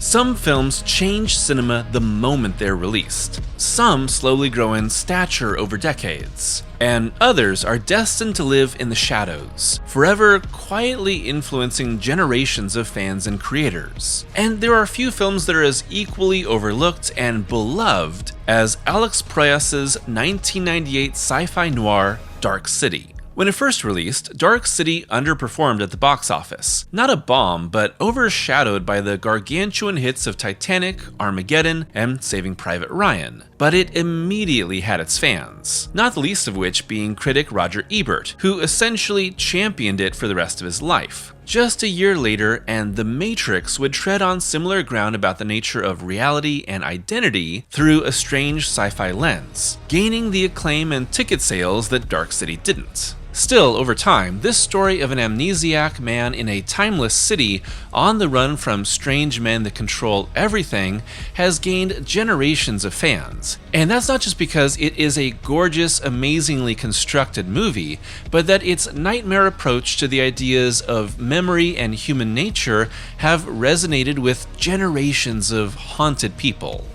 Some films change cinema the moment they're released. Some slowly grow in stature over decades. And others are destined to live in the shadows, forever quietly influencing generations of fans and creators. And there are few films that are as equally overlooked and beloved as Alex Proyas' 1998 sci-fi noir, Dark City. When it first released, Dark City underperformed at the box office. Not a bomb, but overshadowed by the gargantuan hits of Titanic, Armageddon, and Saving Private Ryan. But it immediately had its fans, not the least of which being critic Roger Ebert, who essentially championed it for the rest of his life. Just a year later, and The Matrix would tread on similar ground about the nature of reality and identity through a strange sci-fi lens, gaining the acclaim and ticket sales that Dark City didn't. Still, over time, this story of an amnesiac man in a timeless city on the run from strange men that control everything has gained generations of fans. And that's not just because it is a gorgeous, amazingly constructed movie, but that its nightmare approach to the ideas of memory and human nature have resonated with generations of haunted people.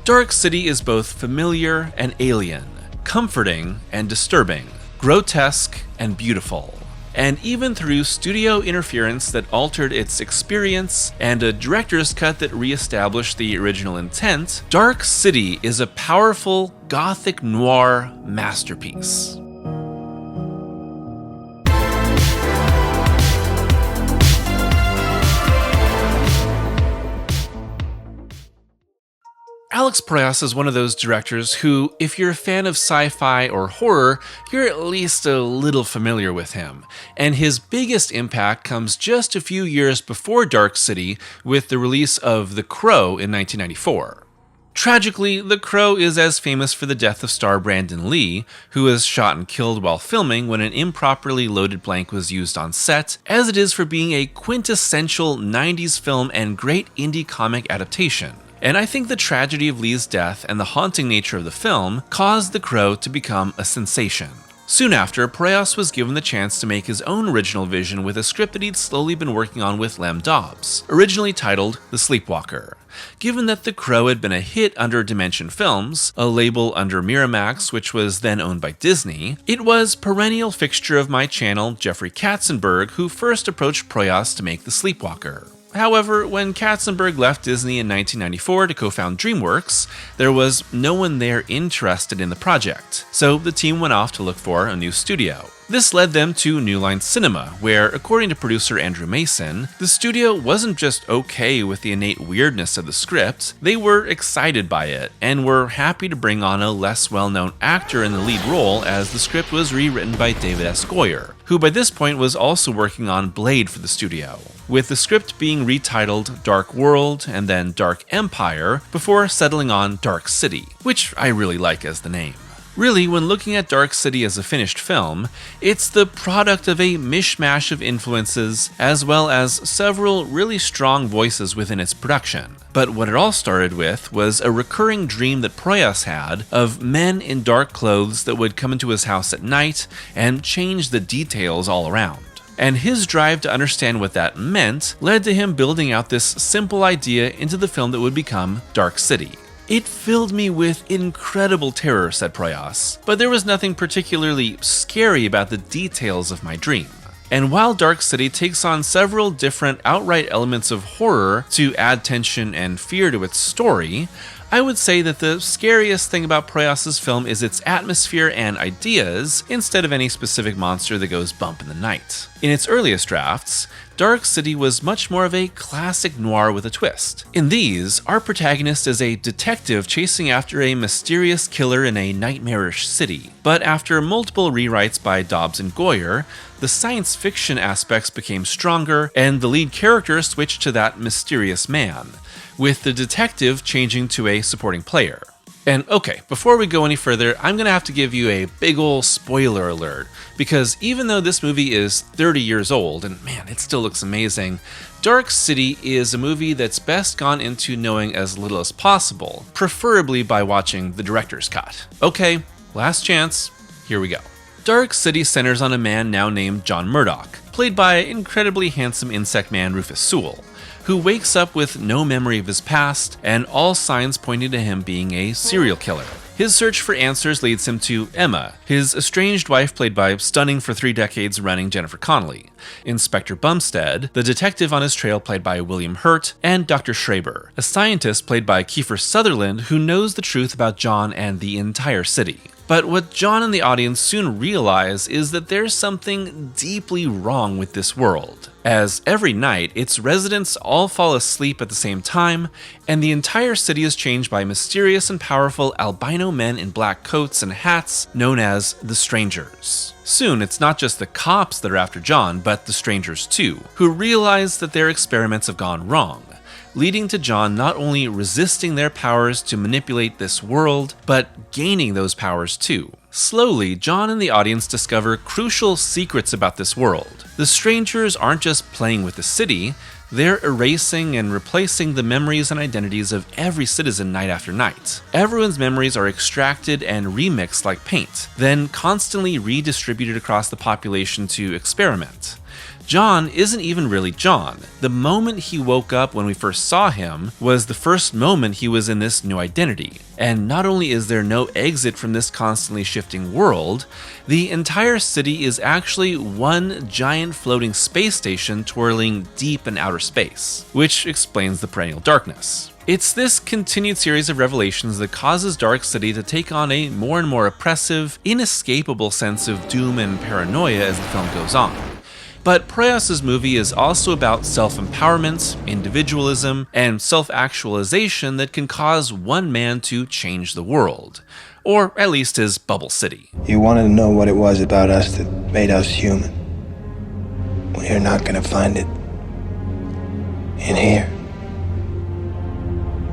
Dark City is both familiar and alien, comforting and disturbing, grotesque and beautiful. And even through studio interference that altered its experience and a director's cut that re-established the original intent, Dark City is a powerful gothic noir masterpiece. Alex Proyas is one of those directors who, if you're a fan of sci-fi or horror, you're at least a little familiar with him. And his biggest impact comes just a few years before Dark City with the release of The Crow in 1994. Tragically, The Crow is as famous for the death of star Brandon Lee, who was shot and killed while filming when an improperly loaded blank was used on set, as it is for being a quintessential 90s film and great indie comic adaptation. And I think the tragedy of Lee's death and the haunting nature of the film caused The Crow to become a sensation. Soon after, Proyas was given the chance to make his own original vision with a script that he'd slowly been working on with Lem Dobbs, originally titled The Sleepwalker. Given that The Crow had been a hit under Dimension Films, a label under Miramax which was then owned by Disney, it was perennial fixture of my channel, Jeffrey Katzenberg, who first approached Proyas to make The Sleepwalker. However, when Katzenberg left Disney in 1994 to co-found DreamWorks, there was no one there interested in the project, so the team went off to look for a new studio. This led them to New Line Cinema, where, according to producer Andrew Mason, the studio wasn't just okay with the innate weirdness of the script, they were excited by it, and were happy to bring on a less well-known actor in the lead role as the script was rewritten by David S. Goyer, who by this point was also working on Blade for the studio, with the script being retitled Dark World and then Dark Empire before settling on Dark City, which I really like as the name. Really, when looking at Dark City as a finished film, it's the product of a mishmash of influences as well as several really strong voices within its production. But what it all started with was a recurring dream that Proyas had of men in dark clothes that would come into his house at night and change the details all around. And his drive to understand what that meant led to him building out this simple idea into the film that would become Dark City. It filled me with incredible terror, said Proyas, but there was nothing particularly scary about the details of my dream. And while Dark City takes on several different outright elements of horror to add tension and fear to its story, I would say that the scariest thing about Proyas' film is its atmosphere and ideas, instead of any specific monster that goes bump in the night. In its earliest drafts, Dark City was much more of a classic noir with a twist. In these, our protagonist is a detective chasing after a mysterious killer in a nightmarish city. But after multiple rewrites by Dobbs and Goyer, the science fiction aspects became stronger, and the lead character switched to that mysterious man, with the detective changing to a supporting player. And okay, before we go any further, I'm gonna have to give you a big ol' spoiler alert, because even though this movie is 30 years old, and man, it still looks amazing, Dark City is a movie that's best gone into knowing as little as possible, preferably by watching the director's cut. Okay, last chance, here we go. Dark City centers on a man now named John Murdoch, played by incredibly handsome insect man Rufus Sewell, who wakes up with no memory of his past and all signs pointing to him being a serial killer. His search for answers leads him to Emma, his estranged wife played by stunning for 3 decades running Jennifer Connelly, Inspector Bumstead, the detective on his trail played by William Hurt, and Dr. Schreiber, a scientist played by Kiefer Sutherland who knows the truth about John and the entire city. But what John and the audience soon realize is that there's something deeply wrong with this world, as every night its residents all fall asleep at the same time, and the entire city is changed by mysterious and powerful albino men in black coats and hats known as the Strangers. Soon, it's not just the cops that are after John, but the Strangers too, who realize that their experiments have gone wrong, leading to John not only resisting their powers to manipulate this world, but gaining those powers too. Slowly, John and the audience discover crucial secrets about this world. The Strangers aren't just playing with the city, they're erasing and replacing the memories and identities of every citizen night after night. Everyone's memories are extracted and remixed like paint, then constantly redistributed across the population to experiment. John isn't even really John. The moment he woke up when we first saw him was the first moment he was in this new identity. And not only is there no exit from this constantly shifting world, the entire city is actually one giant floating space station twirling deep in outer space, which explains the perennial darkness. It's this continued series of revelations that causes Dark City to take on a more and more oppressive, inescapable sense of doom and paranoia as the film goes on. But Proyas' movie is also about self-empowerment, individualism, and self-actualization that can cause one man to change the world. Or at least his bubble city. You wanted to know what it was about us that made us human. Well, you're not gonna find it in here.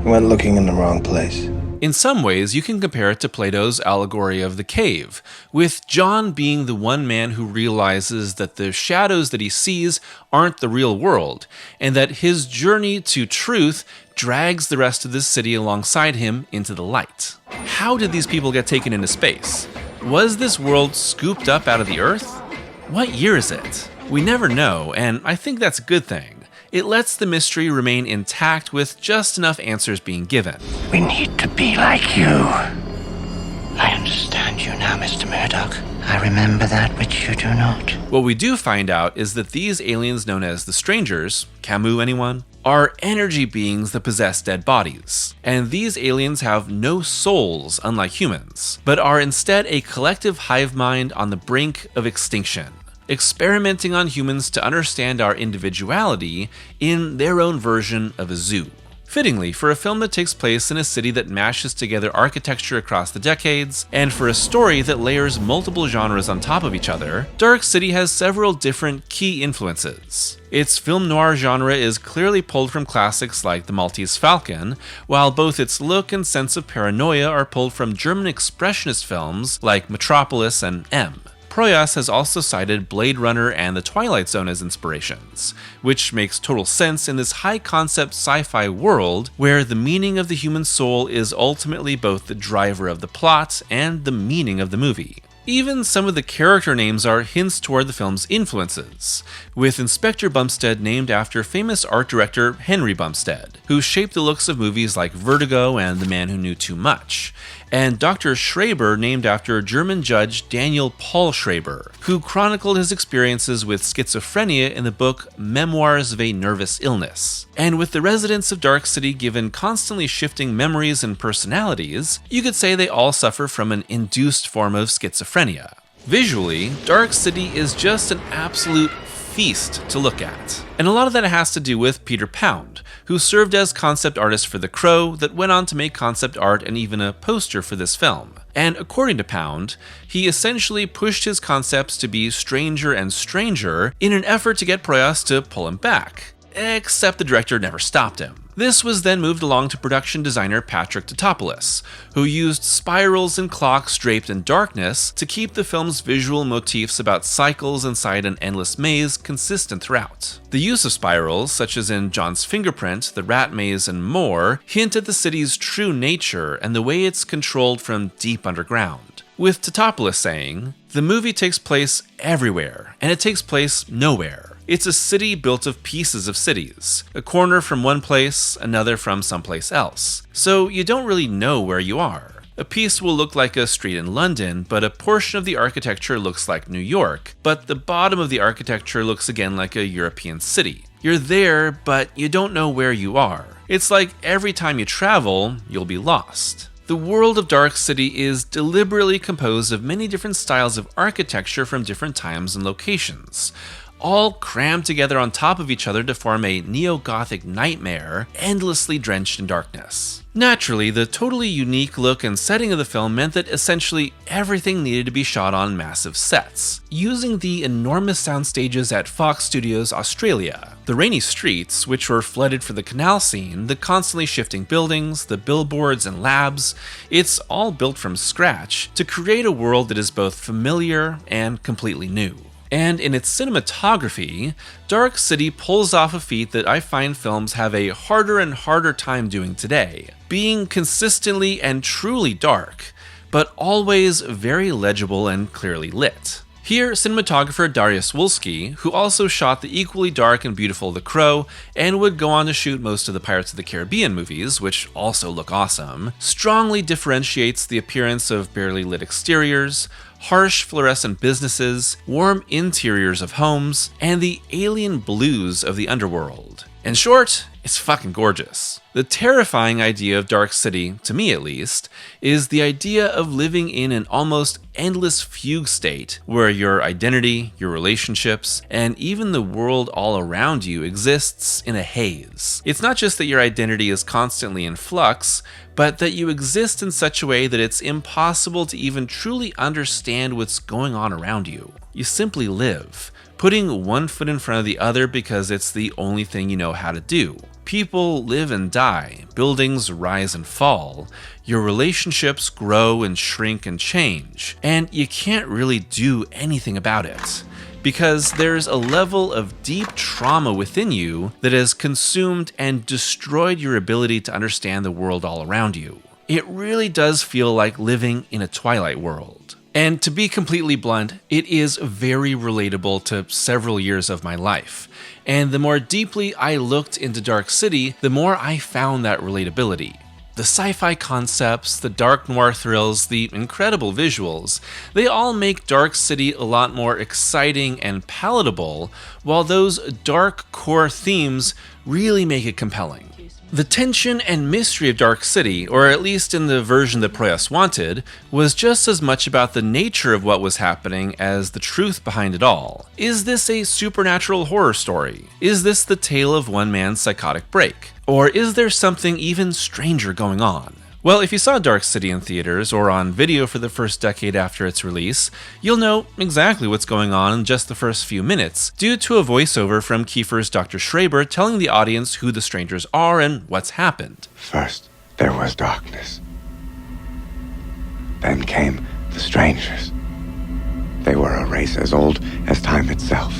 You went looking in the wrong place. In some ways, you can compare it to Plato's allegory of the cave, with John being the one man who realizes that the shadows that he sees aren't the real world, and that his journey to truth drags the rest of this city alongside him into the light. How did these people get taken into space? Was this world scooped up out of the Earth? What year is it? We never know, and I think that's a good thing. It lets the mystery remain intact with just enough answers being given. We need to be like you. I understand you now, Mr. Murdoch. I remember that which you do not. What we do find out is that these aliens known as the Strangers, Camus anyone, are energy beings that possess dead bodies. And these aliens have no souls, unlike humans, but are instead a collective hive mind on the brink of extinction, experimenting on humans to understand our individuality in their own version of a zoo. Fittingly, for a film that takes place in a city that mashes together architecture across the decades, and for a story that layers multiple genres on top of each other, Dark City has several different key influences. Its film noir genre is clearly pulled from classics like The Maltese Falcon, while both its look and sense of paranoia are pulled from German expressionist films like Metropolis and M. Proyas has also cited Blade Runner and The Twilight Zone as inspirations, which makes total sense in this high-concept sci-fi world where the meaning of the human soul is ultimately both the driver of the plot and the meaning of the movie. Even some of the character names are hints toward the film's influences, with Inspector Bumstead named after famous art director Henry Bumstead, who shaped the looks of movies like Vertigo and The Man Who Knew Too Much, and Dr. Schreiber named after German judge Daniel Paul Schreiber, who chronicled his experiences with schizophrenia in the book Memoirs of a Nervous Illness. And with the residents of Dark City given constantly shifting memories and personalities, you could say they all suffer from an induced form of schizophrenia. Visually, Dark City is just an absolute feast to look at. And a lot of that has to do with Peter Pound, who served as concept artist for The Crow that went on to make concept art and even a poster for this film. And according to Pound, he essentially pushed his concepts to be stranger and stranger in an effort to get Proyas to pull him back. Except the director never stopped him. This was then moved along to production designer Patrick Tatopoulos, who used spirals and clocks draped in darkness to keep the film's visual motifs about cycles inside an endless maze consistent throughout. The use of spirals, such as in John's fingerprint, the rat maze, and more, hint at the city's true nature and the way it's controlled from deep underground. With Tatopoulos saying, "The movie takes place everywhere, and it takes place nowhere. It's a city built of pieces of cities, a corner from one place, another from someplace else. So you don't really know where you are. A piece will look like a street in London, but a portion of the architecture looks like New York, but the bottom of the architecture looks again like a European city. You're there, but you don't know where you are. It's like every time you travel, you'll be lost. The world of Dark City is deliberately composed of many different styles of architecture from different times and locations, all crammed together on top of each other to form a neo-Gothic nightmare, endlessly drenched in darkness. Naturally, the totally unique look and setting of the film meant that essentially everything needed to be shot on massive sets, using the enormous sound stages at Fox Studios Australia. The rainy streets, which were flooded for the canal scene, the constantly shifting buildings, the billboards and labs, it's all built from scratch to create a world that is both familiar and completely new. And in its cinematography, Dark City pulls off a feat that I find films have a harder and harder time doing today, being consistently and truly dark, but always very legible and clearly lit. Here, cinematographer Dariusz Wolski, who also shot the equally dark and beautiful The Crow, and would go on to shoot most of the Pirates of the Caribbean movies, which also look awesome, strongly differentiates the appearance of barely lit exteriors, harsh fluorescent businesses, warm interiors of homes, and the alien blues of the underworld. In short, it's fucking gorgeous. The terrifying idea of Dark City, to me at least, is the idea of living in an almost endless fugue state where your identity, your relationships, and even the world all around you exists in a haze. It's not just that your identity is constantly in flux, but that you exist in such a way that it's impossible to even truly understand what's going on around you. You simply live, putting one foot in front of the other because it's the only thing you know how to do. People live and die, buildings rise and fall, your relationships grow and shrink and change, and you can't really do anything about it, because there's a level of deep trauma within you that has consumed and destroyed your ability to understand the world all around you. It really does feel like living in a Twilight world. And to be completely blunt, it is very relatable to several years of my life. And the more deeply I looked into Dark City, the more I found that relatability. The sci-fi concepts, the dark noir thrills, the incredible visuals, they all make Dark City a lot more exciting and palatable, while those dark core themes really make it compelling. The tension and mystery of Dark City, or at least in the version that Proyas wanted, was just as much about the nature of what was happening as the truth behind it all. Is this a supernatural horror story? Is this the tale of one man's psychotic break? Or is there something even stranger going on? Well, if you saw Dark City in theaters or on video for the first decade after its release, you'll know exactly what's going on in just the first few minutes, due to a voiceover from Kiefer's Dr. Schreiber telling the audience who the strangers are and what's happened. First, there was darkness. Then came the strangers. They were a race as old as time itself.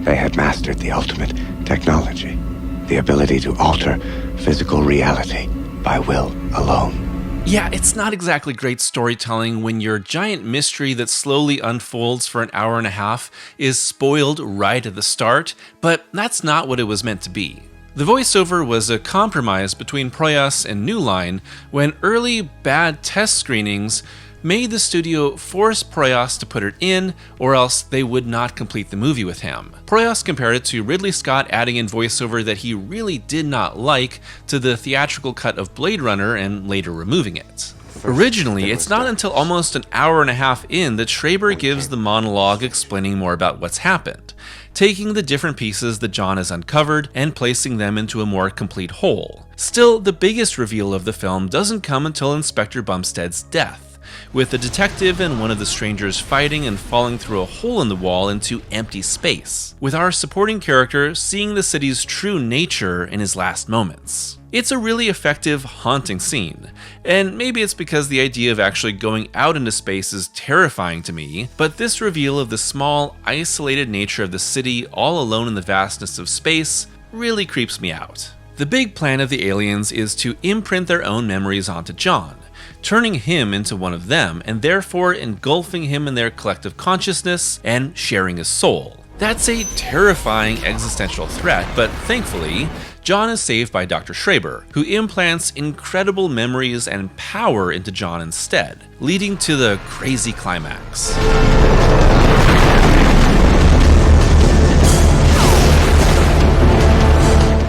They had mastered the ultimate technology, the ability to alter physical reality by will alone. Yeah, it's not exactly great storytelling when your giant mystery that slowly unfolds for an hour and a half is spoiled right at the start, but that's not what it was meant to be. The voiceover was a compromise between Proyas and New Line when early bad test screenings made the studio force Proyas to put it in, or else they would not complete the movie with him. Proyas compared it to Ridley Scott adding in voiceover that he really did not like to the theatrical cut of Blade Runner and later removing it. Originally, it's not until almost an hour and a half in that Schreiber gives the monologue explaining more about what's happened, taking the different pieces that John has uncovered and placing them into a more complete whole. Still, the biggest reveal of the film doesn't come until Inspector Bumstead's death, with the detective and one of the strangers fighting and falling through a hole in the wall into empty space, with our supporting character seeing the city's true nature in his last moments. It's a really effective, haunting scene, and maybe it's because the idea of actually going out into space is terrifying to me, but this reveal of the small, isolated nature of the city all alone in the vastness of space really creeps me out. The big plan of the aliens is to imprint their own memories onto John, turning him into one of them, and therefore engulfing him in their collective consciousness and sharing his soul. That's a terrifying existential threat, but thankfully, John is saved by Dr. Schreiber, who implants incredible memories and power into John instead, leading to the crazy climax.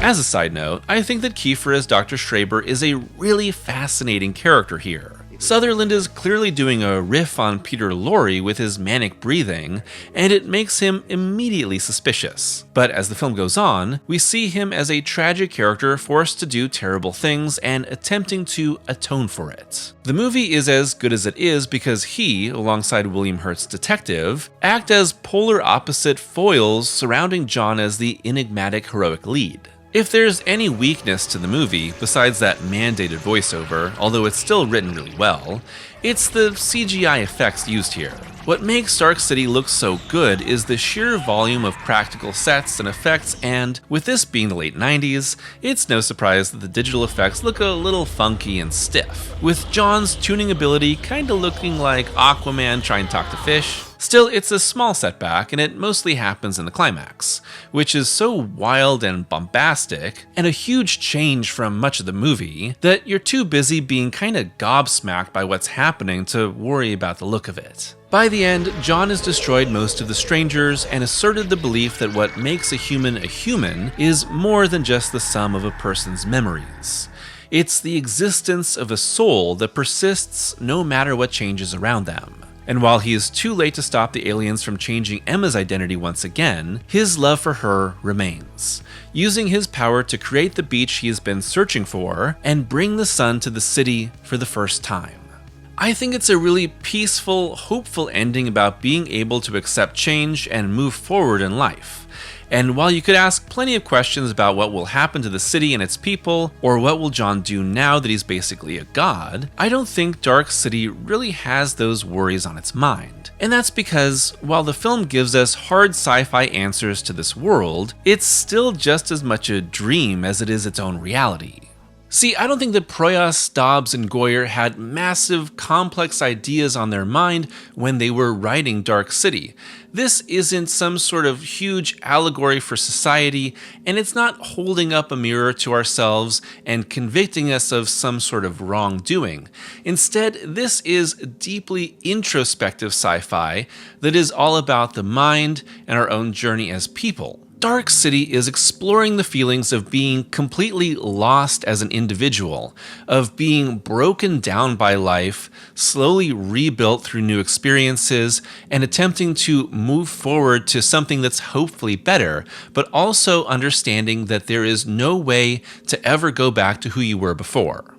As a side note, I think that Kiefer as Dr. Schreiber is a really fascinating character here. Sutherland is clearly doing a riff on Peter Lorre with his manic breathing, and it makes him immediately suspicious. But as the film goes on, we see him as a tragic character forced to do terrible things and attempting to atone for it. The movie is as good as it is because he, alongside William Hurt's detective, act as polar opposite foils surrounding John as the enigmatic heroic lead. If there's any weakness to the movie, besides that mandated voiceover, although it's still written really well, it's the CGI effects used here. What makes Dark City look so good is the sheer volume of practical sets and effects, and with this being the late 90s, it's no surprise that the digital effects look a little funky and stiff, with John's tuning ability kinda looking like Aquaman trying to talk to fish. Still, it's a small setback, and it mostly happens in the climax, which is so wild and bombastic, and a huge change from much of the movie, that you're too busy being kinda gobsmacked by what's happening to worry about the look of it. By the end, John has destroyed most of the strangers and asserted the belief that what makes a human is more than just the sum of a person's memories. It's the existence of a soul that persists no matter what changes around them. And while he is too late to stop the aliens from changing Emma's identity once again, his love for her remains, using his power to create the beach he has been searching for and bring the sun to the city for the first time. I think it's a really peaceful, hopeful ending about being able to accept change and move forward in life. And while you could ask plenty of questions about what will happen to the city and its people, or what will John do now that he's basically a god, I don't think Dark City really has those worries on its mind. And that's because, while the film gives us hard sci-fi answers to this world, it's still just as much a dream as it is its own reality. See, I don't think that Proyas, Dobbs, and Goyer had massive, complex ideas on their mind when they were writing Dark City. This isn't some sort of huge allegory for society, and it's not holding up a mirror to ourselves and convicting us of some sort of wrongdoing. Instead, this is deeply introspective sci-fi that is all about the mind and our own journey as people. Dark City is exploring the feelings of being completely lost as an individual, of being broken down by life, slowly rebuilt through new experiences, and attempting to move forward to something that's hopefully better, but also understanding that there is no way to ever go back to who you were before.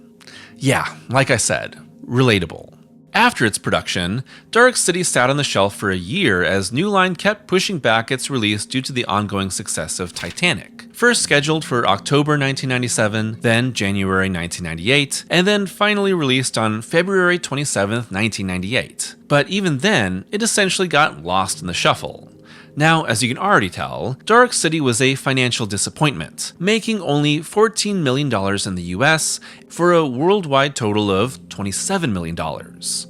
Yeah, like I said, relatable. After its production, Dark City sat on the shelf for a year as New Line kept pushing back its release due to the ongoing success of Titanic. First scheduled for October 1997, then January 1998, and then finally released on February 27, 1998. But even then, it essentially got lost in the shuffle. Now, as you can already tell, Dark City was a financial disappointment, making only $14 million in the US for a worldwide total of $27 million.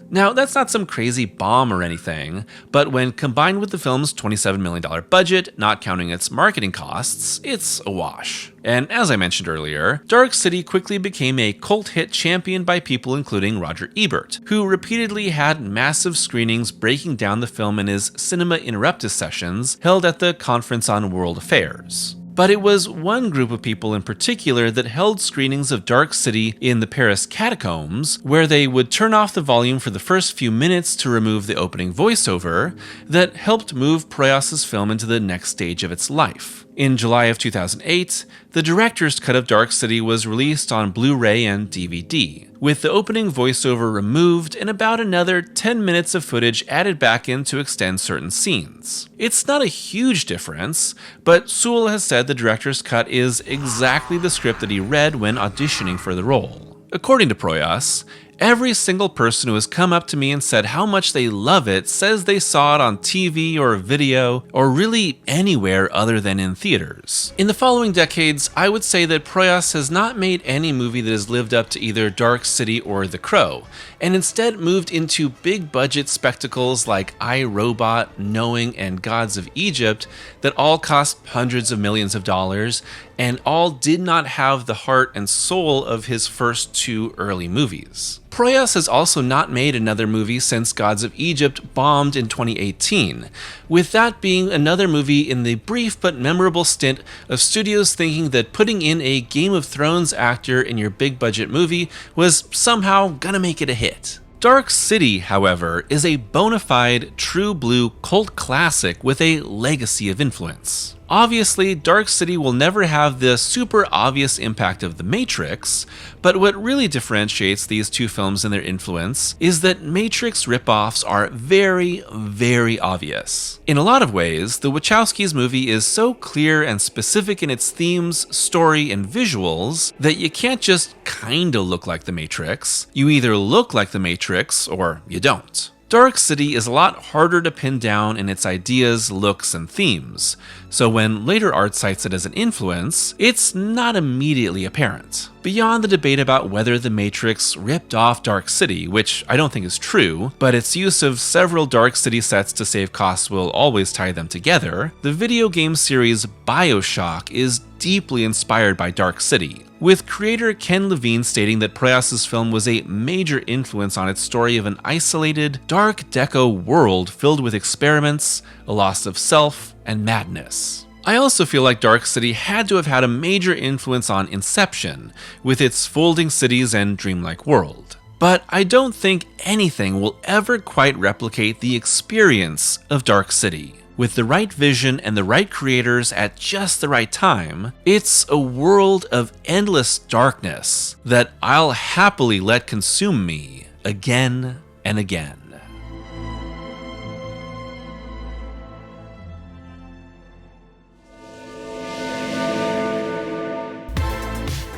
Now, that's not some crazy bomb or anything, but when combined with the film's $27 million budget, not counting its marketing costs, it's a wash. And as I mentioned earlier, Dark City quickly became a cult hit championed by people including Roger Ebert, who repeatedly had massive screenings breaking down the film in his Cinema Interruptus sessions held at the Conference on World Affairs. But it was one group of people in particular that held screenings of Dark City in the Paris catacombs, where they would turn off the volume for the first few minutes to remove the opening voiceover, that helped move Proyas' film into the next stage of its life. In July of 2008, the director's cut of Dark City was released on Blu-ray and DVD, with the opening voiceover removed and about another 10 minutes of footage added back in to extend certain scenes. It's not a huge difference, but Sewell has said the director's cut is exactly the script that he read when auditioning for the role. According to Proyas, Every single person who has come up to me and said how much they love it says they saw it on TV or video, or really anywhere other than in theaters. In the following decades, I would say that Proyas has not made any movie that has lived up to either Dark City or The Crow, and instead moved into big budget spectacles like I, Robot, Knowing, and Gods of Egypt that all cost hundreds of millions of dollars, and all did not have the heart and soul of his first two early movies. Proyas has also not made another movie since Gods of Egypt bombed in 2018, with that being another movie in the brief but memorable stint of studios thinking that putting in a Game of Thrones actor in your big budget movie was somehow gonna make it a hit. Dark City, however, is a bona fide, true blue cult classic with a legacy of influence. Obviously, Dark City will never have the super obvious impact of The Matrix, but what really differentiates these two films and their influence is that Matrix ripoffs are very, very obvious. In a lot of ways, the Wachowskis' movie is so clear and specific in its themes, story, and visuals that you can't just kinda look like The Matrix. You either look like The Matrix or you don't. Dark City is a lot harder to pin down in its ideas, looks, and themes, so when later art cites it as an influence, it's not immediately apparent. Beyond the debate about whether The Matrix ripped off Dark City, which I don't think is true, but its use of several Dark City sets to save costs will always tie them together, the video game series BioShock is deeply inspired by Dark City, with creator Ken Levine stating that Proyas' film was a major influence on its story of an isolated, dark deco world filled with experiments, a loss of self, and madness. I also feel like Dark City had to have had a major influence on Inception, with its folding cities and dreamlike world. But I don't think anything will ever quite replicate the experience of Dark City. With the right vision and the right creators at just the right time, it's a world of endless darkness that I'll happily let consume me again and again.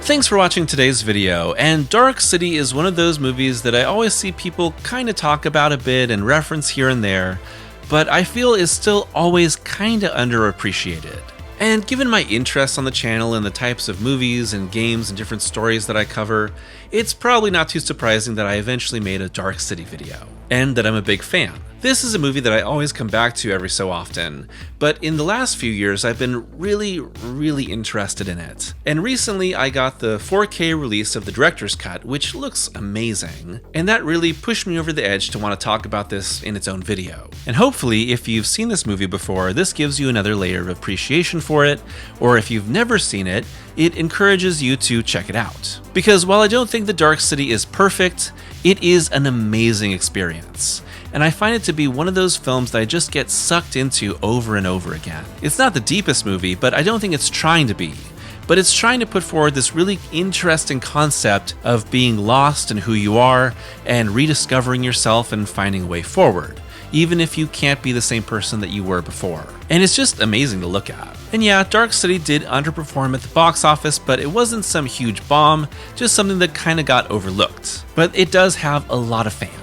Thanks for watching today's video, and Dark City is one of those movies that I always see people kinda talk about a bit and reference here and there, but I feel is still always kinda underappreciated. And given my interest on the channel and the types of movies and games and different stories that I cover, it's probably not too surprising that I eventually made a Dark City video, and that I'm a big fan. This is a movie that I always come back to every so often, but in the last few years I've been really interested in it. And recently I got the 4K release of the director's cut, which looks amazing, and that really pushed me over the edge to want to talk about this in its own video. And hopefully, if you've seen this movie before, this gives you another layer of appreciation for it, or if you've never seen it, it encourages you to check it out. Because while I don't think The Dark City is perfect, it is an amazing experience. And I find it to be one of those films that I just get sucked into over and over again. It's not the deepest movie, but I don't think it's trying to be. But it's trying to put forward this really interesting concept of being lost in who you are and rediscovering yourself and finding a way forward, even if you can't be the same person that you were before. And it's just amazing to look at. And yeah, Dark City did underperform at the box office, but it wasn't some huge bomb, just something that kinda got overlooked. But it does have a lot of fans.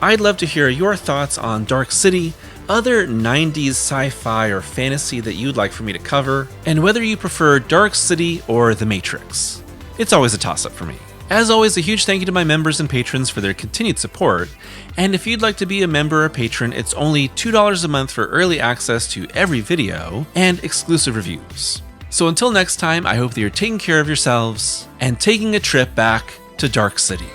I'd love to hear your thoughts on Dark City, other 90s sci-fi or fantasy that you'd like for me to cover, and whether you prefer Dark City or The Matrix. It's always a toss-up for me. As always, a huge thank you to my members and patrons for their continued support, and if you'd like to be a member or patron, it's only $2 a month for early access to every video and exclusive reviews. So until next time, I hope that you're taking care of yourselves and taking a trip back to Dark City.